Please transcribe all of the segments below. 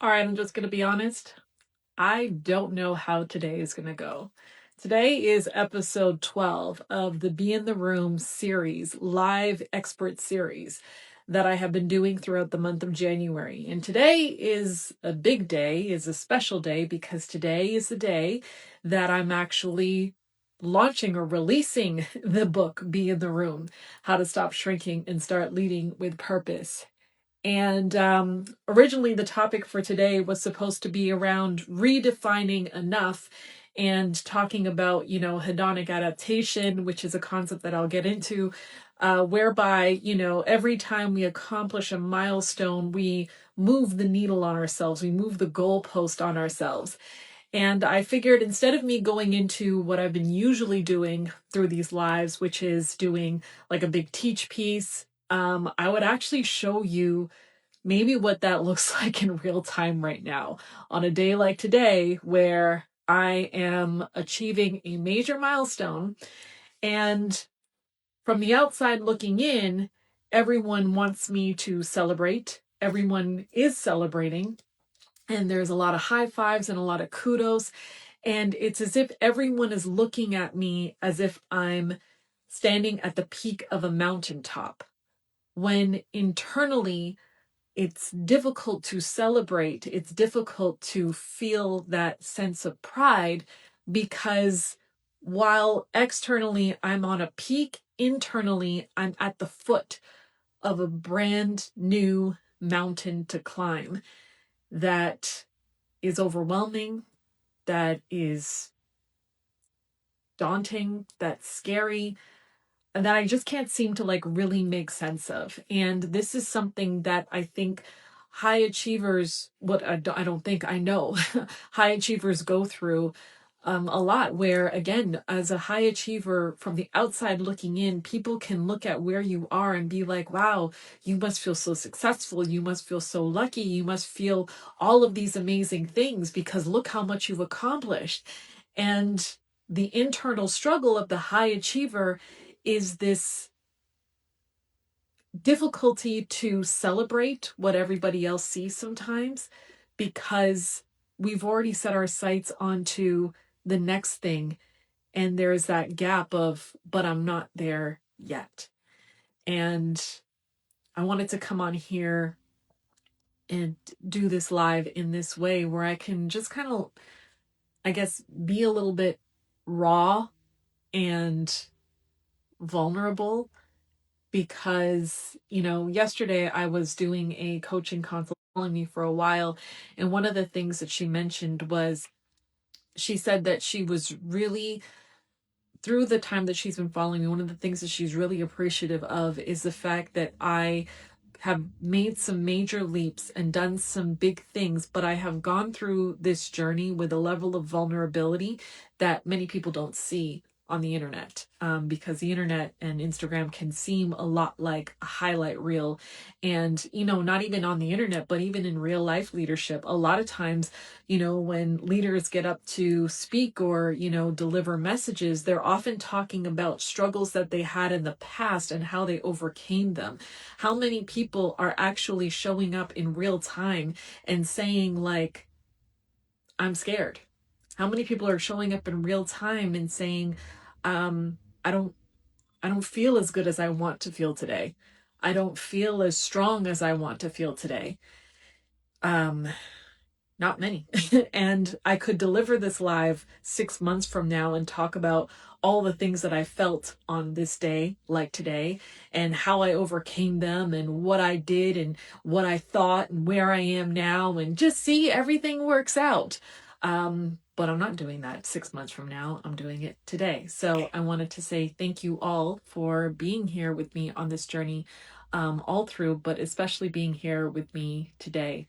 All right, I'm just going to be honest. I don't know how today is going to go. Today is episode 12 of the Be in the Room series, live expert series that I have been doing throughout the month of January. And today is a big day, is a special day, because today is the day that I'm actually launching or releasing the book, Be in the Room, How to Stop Shrinking and Start Leading with Purpose. And originally, the topic for today was supposed to be around redefining enough and talking about, hedonic adaptation, which is a concept that I'll get into, whereby, every time we accomplish a milestone, we move the needle on ourselves, we move the goalpost on ourselves. And I figured instead of me going into what I've been usually doing through these lives, which is doing like a big teach piece, I would actually show you maybe what that looks like in real time right now on a day like today where I am achieving a major milestone. And from the outside looking in, everyone wants me to celebrate. Everyone is celebrating. And there's a lot of high fives and a lot of kudos. And it's as if everyone is looking at me as if I'm standing at the peak of a mountaintop, when internally it's difficult to celebrate. It's difficult to feel that sense of pride, because while externally I'm on a peak, internally I'm at the foot of a brand new mountain to climb that is overwhelming, that is daunting, that's scary, and that I just can't seem to really make sense of. And this is something that I think high achievers, what I don't think, I know, high achievers go through a lot, where again, as a high achiever from the outside looking in, people can look at where you are and be like, wow, you must feel so successful. You must feel so lucky. You must feel all of these amazing things because look how much you've accomplished. And the internal struggle of the high achiever is this difficulty to celebrate what everybody else sees sometimes, because we've already set our sights onto the next thing, and there's that gap of, but I'm not there yet. And I wanted to come on here and do this live in this way where I can just kind of, I guess, be a little bit raw and vulnerable, because, yesterday I was doing a coaching consult, following me for a while. And one of the things that she mentioned was, she said that she was really, through the time that she's been following me, one of the things that she's really appreciative of is the fact that I have made some major leaps and done some big things, but I have gone through this journey with a level of vulnerability that many people don't see on the internet, because the internet and Instagram can seem a lot like a highlight reel. And, not even on the internet, but even in real life leadership, a lot of times, when leaders get up to speak or, deliver messages, they're often talking about struggles that they had in the past and how they overcame them. How many people are actually showing up in real time and saying, like, I'm scared? How many people are showing up in real time and saying, um, I don't I don't feel as good as I want to feel today. I don't feel as strong as I want to feel today. Um, Not many. And I could deliver this live 6 months from now and talk about all the things that I felt on this day, like today, and how I overcame them and what I did and what I thought and where I am now, and just see everything works out. But I'm not doing that 6 months from now. I'm doing it today. So I wanted to say thank you all for being here with me on this journey, all through, but especially being here with me today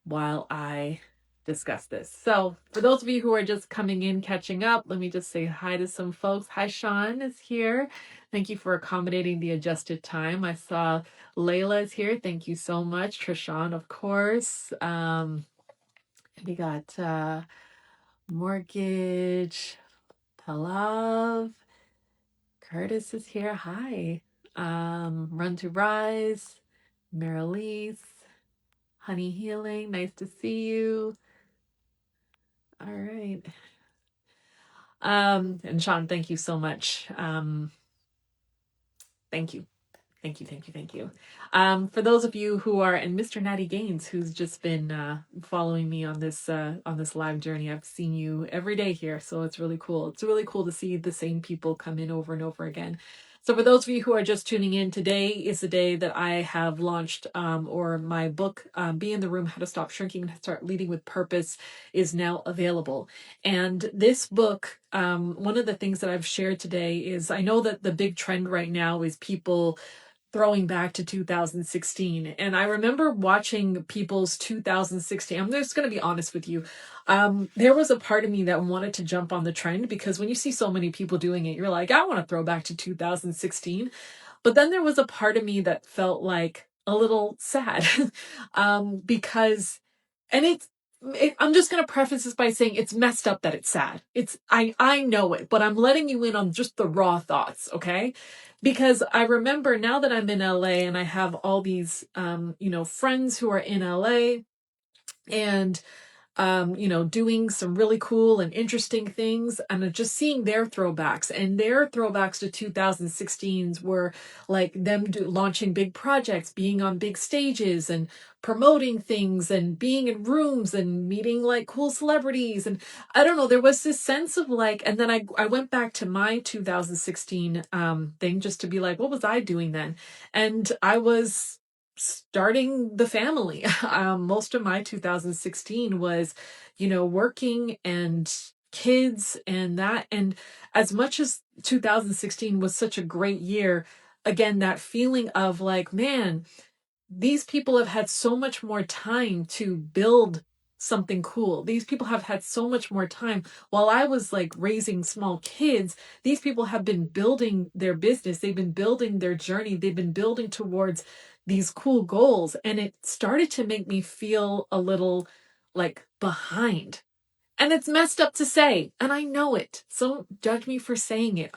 while I discuss this. So for those of you who are just coming in, catching up, let me just say hi to some folks. Hi, Sean is here. Thank you for accommodating the adjusted time. I saw Layla is here. Thank you so much. Trishan, of course. We got Mortgage, Palav, Curtis is here. Hi. Run to Rise, Marilise. Honey Healing, nice to see you. All right. And Sean, thank you so much. Thank you. Thank you, thank you, thank you. For those of you who are, and Mr. Natty Gaines, who's just been following me on this live journey, I've seen you every day here, so it's really cool. It's really cool to see the same people come in over and over again. So for those of you who are just tuning in, today is the day that I have launched, or my book, Be in the Room, How to Stop Shrinking and Start Leading with Purpose, is now available. And this book, one of the things that I've shared today is, I know that the big trend right now is people throwing back to 2016. And I remember watching people's 2016. I'm just going to be honest with you. There was a part of me that wanted to jump on the trend, because when you see so many people doing it, you're like, I want to throw back to 2016. But then there was a part of me that felt like a little sad, because, and I'm just going to preface this by saying it's messed up that it's sad. I know it, but I'm letting you in on just the raw thoughts. Okay. Because I remember, now that I'm in LA and I have all these, friends who are in LA and, doing some really cool and interesting things, and just seeing their throwbacks, and their throwbacks to 2016s were like them launching big projects, being on big stages and promoting things and being in rooms and meeting like cool celebrities. And I don't know, there was this sense of like, and then I went back to my 2016 thing, just to be like, what was I doing then? And I was starting the family. Most of my 2016 was, working and kids and that. And as much as 2016 was such a great year, again, that feeling of like, man, these people have had so much more time to build something cool. These people have had so much more time. While I was like raising small kids, these people have been building their business. They've been building their journey. They've been building towards these cool goals. And it started to make me feel a little like behind. And it's messed up to say, and I know it. So don't judge me for saying it.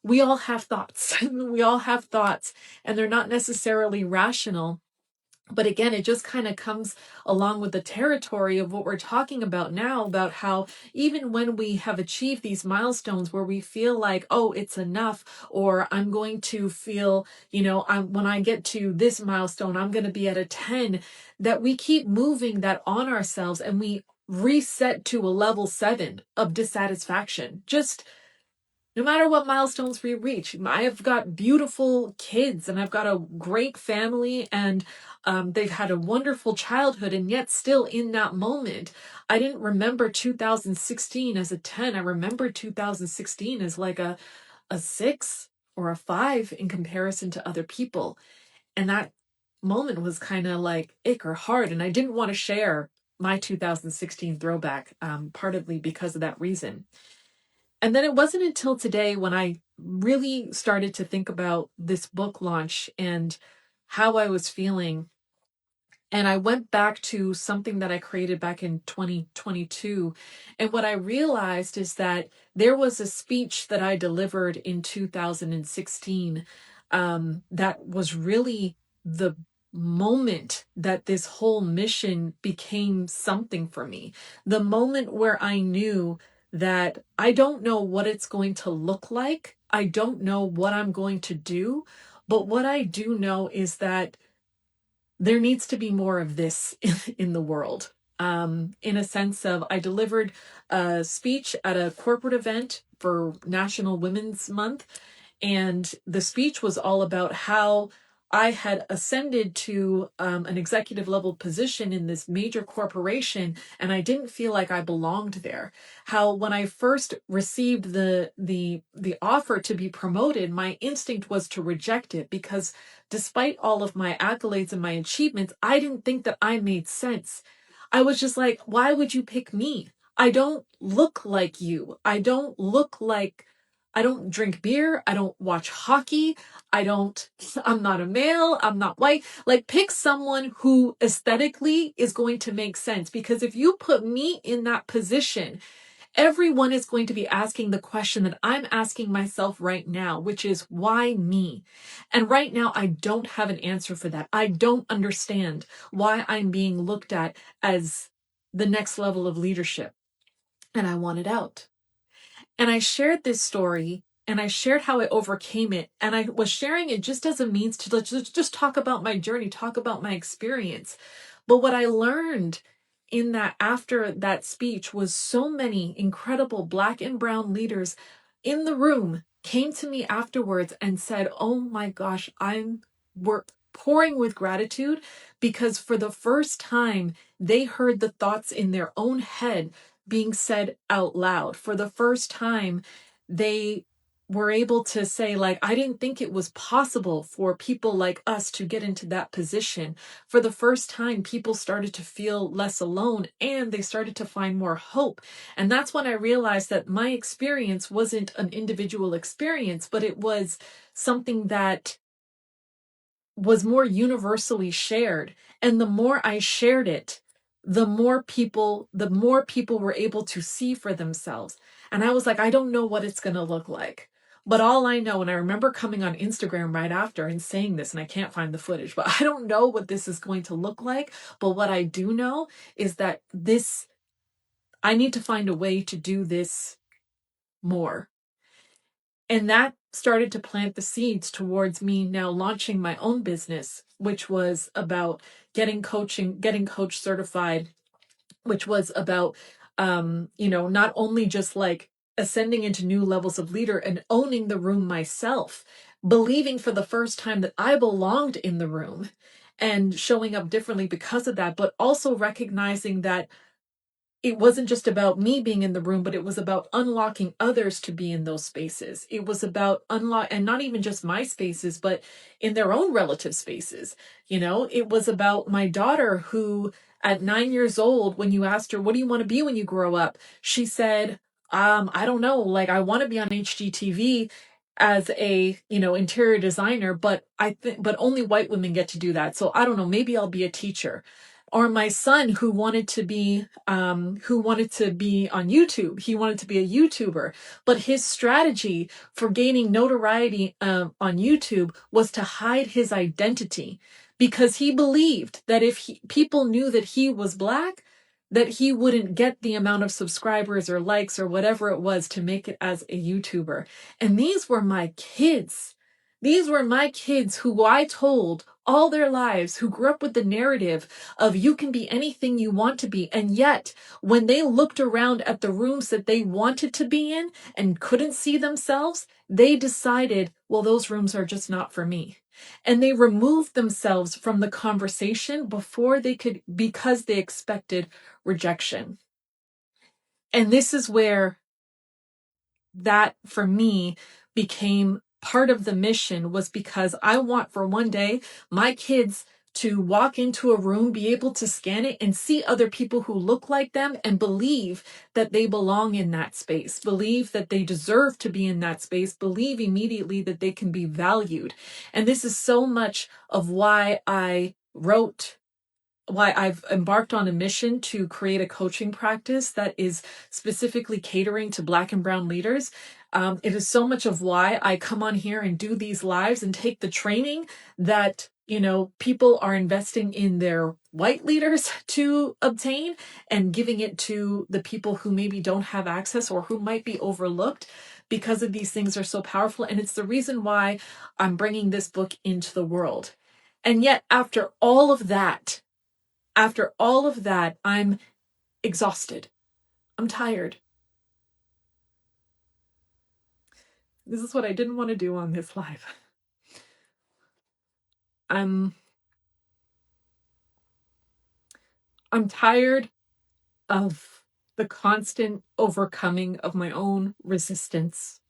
We all have thoughts. We all have thoughts, and they're not necessarily rational. But again, it just kind of comes along with the territory of what we're talking about now, about how even when we have achieved these milestones where we feel like, oh, it's enough, or I'm going to feel, when I get to this milestone, I'm going to be at a 10, that we keep moving that on ourselves, and we reset to a level 7 of dissatisfaction. Just no matter what milestones we reach. I have got beautiful kids, and I've got a great family, and they've had a wonderful childhood, and yet still in that moment, I didn't remember 2016 as a 10. I remember 2016 as like a 6 or a 5 in comparison to other people. And that moment was kind of like ick or hard, and I didn't want to share my 2016 throwback, partly because of that reason. And then it wasn't until today when I really started to think about this book launch and how I was feeling. And I went back to something that I created back in 2022. And what I realized is that there was a speech that I delivered in 2016 that was really the moment that this whole mission became something for me. The moment where I knew that I don't know what it's going to look like. I don't know what I'm going to do. But what I do know is that there needs to be more of this in the world. In a sense of, I delivered a speech at a corporate event for National Women's Month. And the speech was all about how I had ascended to an executive level position in this major corporation, and I didn't feel like I belonged there. How when I first received the offer to be promoted, my instinct was to reject it, because despite all of my accolades and my achievements, I didn't think that I made sense. I was just like, why would you pick me? I don't look like you. I don't drink beer. I don't watch hockey. I'm not a male. I'm not white. Like, pick someone who aesthetically is going to make sense. Because if you put me in that position Everyone is going to be asking the question that I'm asking myself right now, which is, why me? And right now, I don't have an answer for that. I don't understand why I'm being looked at as the next level of leadership. And I want it out. And I shared this story and I shared how I overcame it. And I was sharing it just as a means to just talk about my journey, talk about my experience. But what I learned in that after that speech was so many incredible Black and brown leaders in the room came to me afterwards and said, oh my gosh, we're pouring with gratitude because for the first time they heard the thoughts in their own head being said out loud. For the first time, they were able to say, like, I didn't think it was possible for people like us to get into that position. For the first time, people started to feel less alone and they started to find more hope. And that's when I realized that my experience wasn't an individual experience, but it was something that was more universally shared. And the more I shared it, the more people were able to see for themselves. And I was like, I don't know what it's going to look like. But all I know, and I remember coming on Instagram right after and saying this, and I can't find the footage, but I don't know what this is going to look like. But what I do know is that I need to find a way to do this more. And that started to plant the seeds towards me now launching my own business, which was about getting coach certified, which was about, not only just like ascending into new levels of leader and owning the room myself, believing for the first time that I belonged in the room and showing up differently because of that, but also recognizing that it wasn't just about me being in the room, but it was about unlocking others to be in those spaces. It was about and not even just my spaces, but in their own relative spaces. It was about my daughter who at 9 years old, when you asked her, what do you want to be when you grow up? She said, I don't know, like I want to be on HGTV as a, interior designer, but but only white women get to do that. So I don't know, maybe I'll be a teacher. Or my son who wanted to be on YouTube. He wanted to be a YouTuber, but his strategy for gaining notoriety on YouTube was to hide his identity because he believed that if people knew that he was Black, that he wouldn't get the amount of subscribers or likes or whatever it was to make it as a YouTuber. And these were my kids. These were my kids who I told all their lives, who grew up with the narrative of you can be anything you want to be. And yet, when they looked around at the rooms that they wanted to be in and couldn't see themselves, they decided, well, those rooms are just not for me. And they removed themselves from the conversation before they could, because they expected rejection. And this is where that, for me, became part of the mission, was because I want for one day my kids to walk into a room, be able to scan it and see other people who look like them and believe that they belong in that space, believe that they deserve to be in that space, believe immediately that they can be valued. And this is so much of why I've embarked on a mission to create a coaching practice that is specifically catering to Black and brown leaders. It is so much of why I come on here and do these lives and take the training that, people are investing in their white leaders to obtain and giving it to the people who maybe don't have access or who might be overlooked because of these things are so powerful. And it's the reason why I'm bringing this book into the world. And yet, after all of that, I'm exhausted. I'm tired. This is what I didn't want to do on this live. I'm tired of the constant overcoming of my own resistance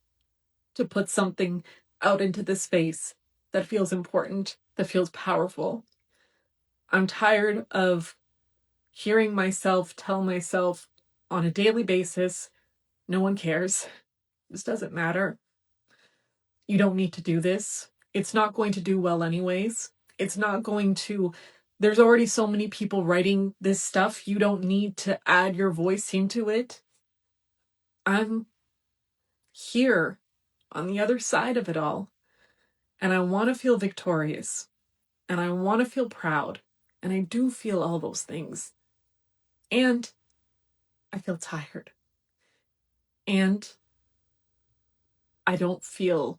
to put something out into the space that feels important, that feels powerful. I'm tired of hearing myself tell myself on a daily basis, no one cares. This doesn't matter. You don't need to do this. It's not going to do well anyways. There's already so many people writing this stuff. You don't need to add your voice into it. I'm here on the other side of it all. And I want to feel victorious. And I want to feel proud. And I do feel all those things. And I feel tired. And I don't feel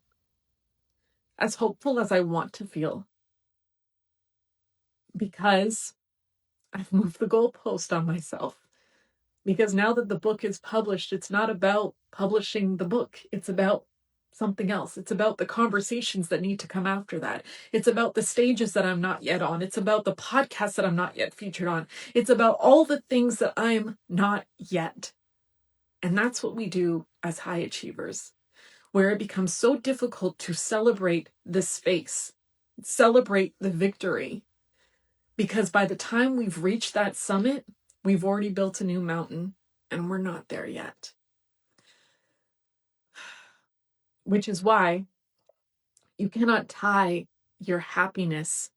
as hopeful as I want to feel. Because I've moved the goalpost on myself. Because now that the book is published, it's not about publishing the book. It's about something else. It's about the conversations that need to come after that. It's about the stages that I'm not yet on. It's about the podcasts that I'm not yet featured on. It's about all the things that I'm not yet. And that's what we do as high achievers, where it becomes so difficult to celebrate the space, celebrate the victory. Because by the time we've reached that summit, we've already built a new mountain, and we're not there yet. Which is why you cannot tie your happiness,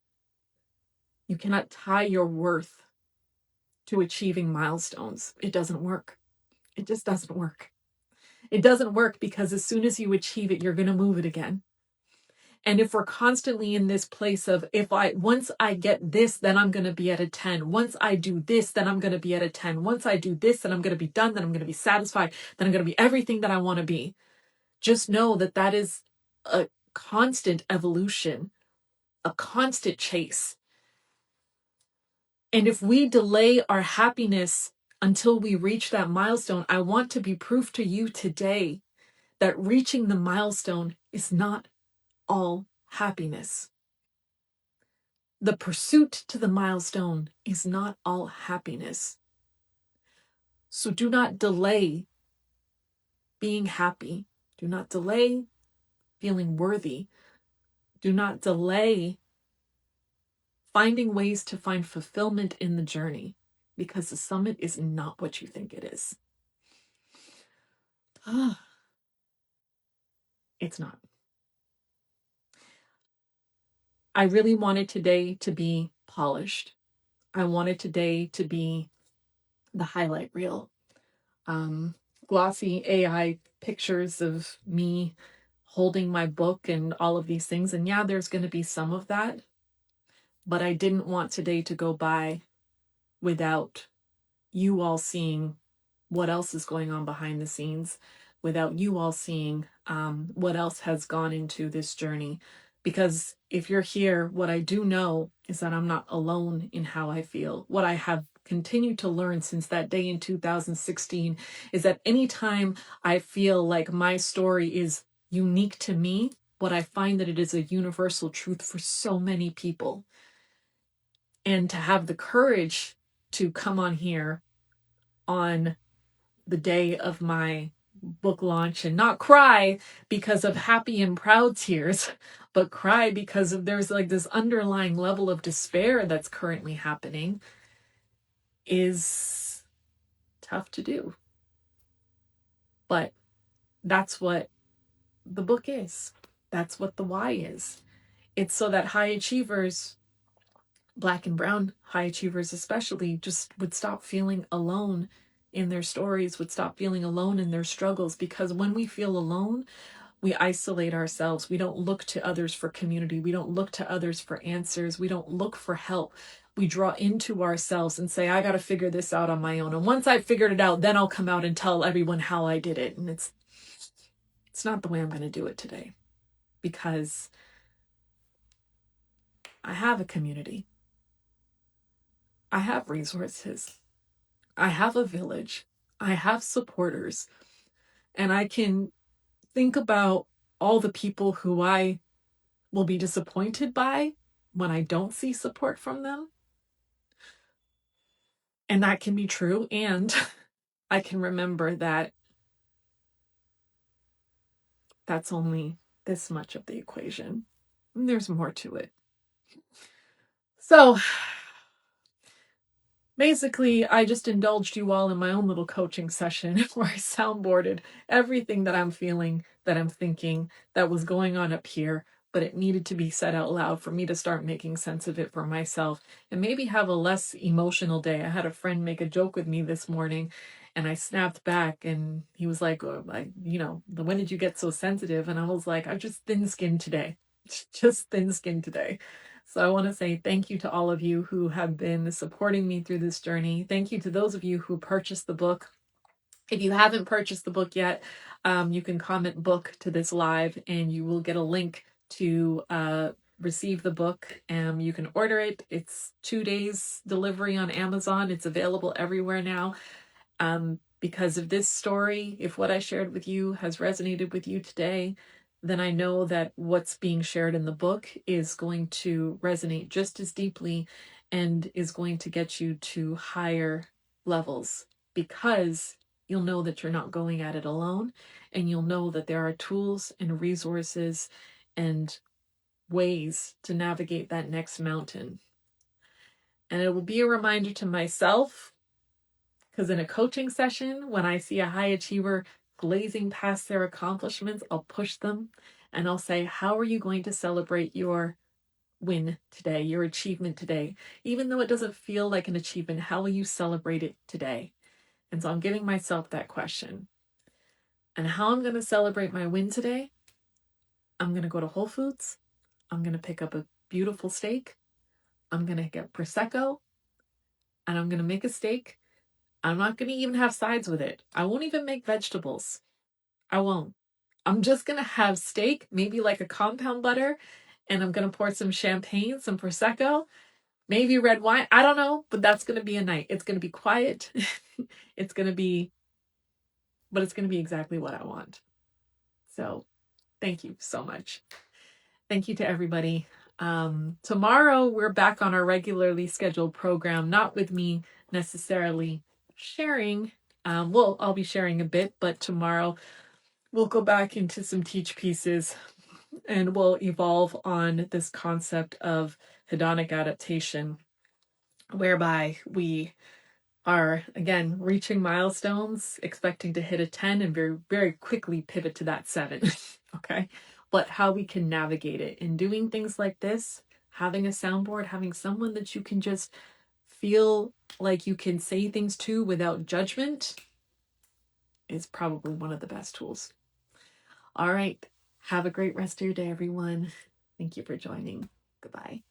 you cannot tie your worth to achieving milestones. It doesn't work. It just doesn't work. It doesn't work because as soon as you achieve it, you're going to move it again. And if we're constantly in this place of, once I get this, then I'm going to be at a 10. Once I do this, then I'm going to be at a 10. Once I do this, then I'm going to be done. Then I'm going to be satisfied. Then I'm going to be everything that I want to be. Just know that that is a constant evolution, a constant chase. And if we delay our happiness until we reach that milestone, I want to be proof to you today that reaching the milestone is not all happiness. The pursuit to the milestone is not all happiness. So do not delay being happy. Do not delay feeling worthy. Do not delay finding ways to find fulfillment in the journey, because the summit is not what you think it is. It's not. I really wanted today to be polished. I wanted today to be the highlight reel. Glossy AI pictures of me holding my book and all of these things. And yeah, there's going to be some of that. But I didn't want today to go by without you all seeing what else is going on behind the scenes, without you all seeing what else has gone into this journey. Because if you're here, what I do know is that I'm not alone in how I feel. What I have continued to learn since that day in 2016 is that anytime I feel like my story is unique to me, what I find that it is a universal truth for so many people. And to have the courage to come on here on the day of my book launch and not cry because of happy and proud tears, but cry because of there's like this underlying level of despair that's currently happening is tough to do. But that's what the book is. That's what the why is. It's so that high achievers, Black and brown high achievers especially, just would stop feeling alone in their stories, would stop feeling alone in their struggles. Because when we feel alone, we isolate ourselves. We don't look to others for community. We don't look to others for answers. We don't look for help. We draw into ourselves and say, I got to figure this out on my own. And once I've figured it out, then I'll come out and tell everyone how I did it. And it's not the way I'm going to do it today, because I have a community. I have resources. I have a village. I have supporters. And I can think about all the people who I will be disappointed by when I don't see support from them. And that can be true. And I can remember that that's only this much of the equation. And there's more to it. So basically, I just indulged you all in my own little coaching session where I soundboarded everything that I'm feeling, that I'm thinking, that was going on up here, but it needed to be said out loud for me to start making sense of it for myself and maybe have a less emotional day. I had a friend make a joke with me this morning, And I snapped back and he was like, oh, when did you get so sensitive? And I was like, I'm just thin skinned today. Just thin skinned today. So I want to say thank you to all of you who have been supporting me through this journey. Thank you to those of you who purchased the book. If you haven't purchased the book yet, you can comment book to this live and you will get a link to receive the book. You can order it. It's 2 days delivery on Amazon. It's available everywhere now. Because of this story, if what I shared with you has resonated with you today, then I know that what's being shared in the book is going to resonate just as deeply and is going to get you to higher levels, because you'll know that you're not going at it alone, and you'll know that there are tools and resources and ways to navigate that next mountain. And it will be a reminder to myself, because in a coaching session, when I see a high achiever glazing past their accomplishments, I'll push them and I'll say, how are you going to celebrate your win today, your achievement today? Even though it doesn't feel like an achievement, how will you celebrate it today? And so I'm giving myself that question. And how I'm going to celebrate my win today, I'm going to go to Whole Foods. I'm going to pick up a beautiful steak. I'm going to get Prosecco. And I'm going to make a steak. I'm not going to even have sides with it. I won't even make vegetables. I won't. I'm just going to have steak, maybe like a compound butter. And I'm going to pour some champagne, some Prosecco, maybe red wine. I don't know, but that's going to be a night. It's going to be quiet. It's going to be exactly what I want. So thank you so much. Thank you to everybody. Tomorrow we're back on our regularly scheduled program, not with me necessarily sharing. I'll be sharing a bit, but tomorrow we'll go back into some teach pieces and we'll evolve on this concept of hedonic adaptation, whereby we are, again, reaching milestones, expecting to hit a 10 and very, very quickly pivot to that 7. Okay. But how we can navigate it in doing things like this, having a soundboard, having someone that you can just feel like you can say things to without judgment, is probably one of the best tools. All right. Have a great rest of your day, everyone. Thank you for joining. Goodbye.